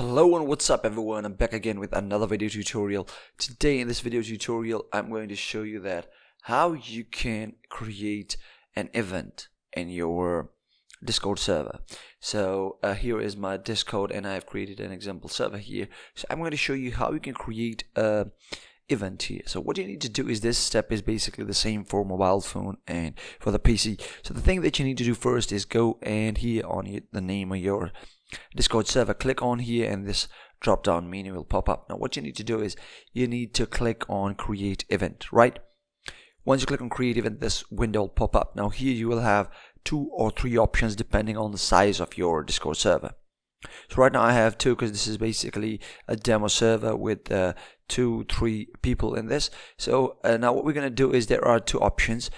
Hello and what's up everyone, I'm back again with another video tutorial. Today in this video tutorial I'm going to show you that how you can create an event in your Discord server. So here is my Discord and I've created an example server here. So I'm going to show you how you can create a event here. So what you need to do is this step is basically the same for mobile phone and for the PC. So the thing that you need to do first is go and here on the name of your Discord server, click on here and this drop down menu will pop up. Now what you need to do is you need to click on create event, right? Once you click on create event, this window will pop up. Now here you will have 2 or 3 options depending on the size of your Discord server. So right now I have 2 because this is basically a demo server with 2-3 people in this. So now what we're going to do is there are 2 options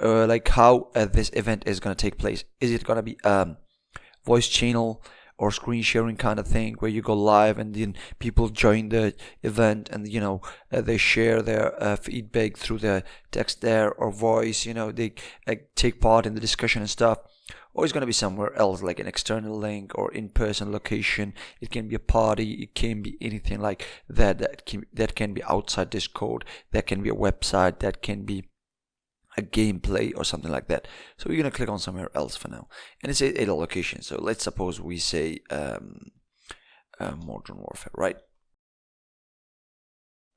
like how this event is going to take place. Is it going to be voice channel or screen sharing kind of thing where you go live and then people join the event and they share their feedback through the text there or voice, they take part in the discussion and stuff? Or it's going to be somewhere else like an external link or in-person location. It can be a party, it can be anything like that that can be outside Discord, that can be a website, that can be a gameplay or something like that. So we're going to click on somewhere else for now, and it's a location. So let's suppose we say Modern Warfare, right?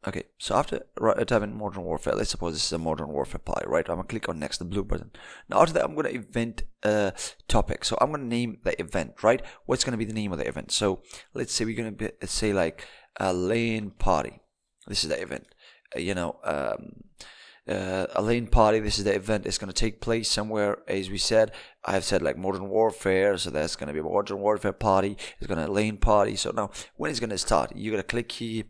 Okay, so after typing Modern Warfare, let's suppose this is a Modern Warfare party, right? I'm going to click on next, the blue button. Now after that I'm going to event topic. So I'm going to name the event, right? What's going to be the name of the event? So let's say we're going to say like a LAN party. This is the event. A LAN party, this is the event. It's going to take place somewhere, as we said. I've said like Modern Warfare, so that's going to be a Modern Warfare party. It's going to LAN party. So now when it's going to start, you're going to click here.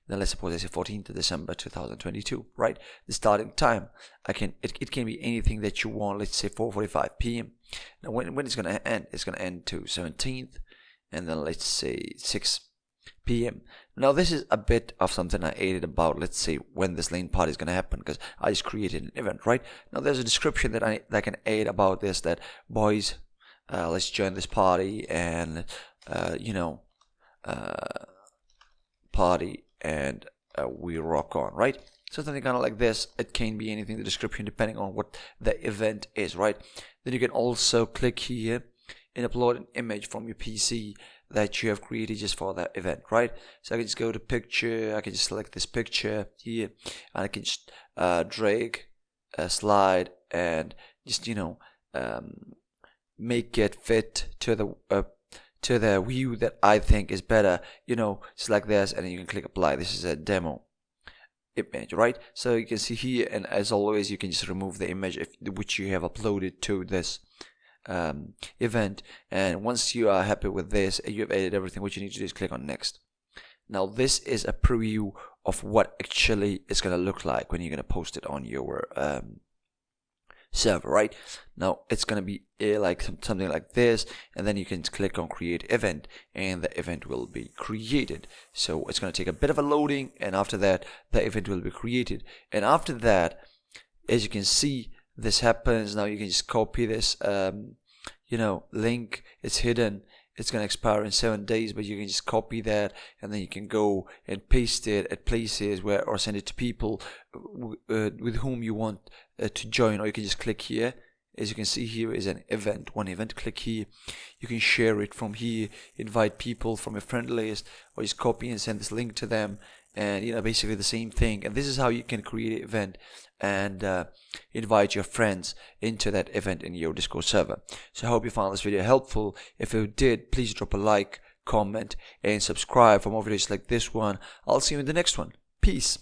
Then let's suppose I say 14th of December 2022, right? The starting time, it can be anything that you want. Let's say 4:45 p.m. Now when it's going to end, it's going to end to 17th, and then let's say 6 p.m. Now this is a bit of something I added about, let's say, when this LAN party is going to happen, because I just created an event, right? Now there's a description that I can add about this, that boys, let's join this party and party and we rock on, right? So something kind of like this. It can be anything, the description, depending on what the event is, right? Then you can also click here and upload an image from your PC that you have created just for that event, right? So I can just go to picture, I can just select this picture here, and I can just drag a slide and just make it fit to the view that I think is better, select this and then you can click apply. This is a demo image, right? So you can see here, and as always you can just remove the image which you have uploaded to this event, and once you are happy with this, you have added everything, what you need to do is click on next. Now this is a preview of what actually is going to look like when you're going to post it on your server, right? Now it's going to be like something like this, and then you can click on create event and the event will be created. So it's going to take a bit of a loading, and after that the event will be created, and after that, as you can see, this happens. Now you can just copy this link. It's hidden, it's going to expire in 7 days, but you can just copy that and then you can go and paste it at places where, or send it to people with whom you want to join. Or you can just click here. As you can see, here is an event, one event. Click here, you can share it from here, invite people from your friend list, or just copy and send this link to them, and basically the same thing. And this is how you can create an event and invite your friends into that event in your Discord server. So I hope you found this video helpful. If you did, please drop a like, comment, and subscribe for more videos like this one. I'll see you in the next one. Peace.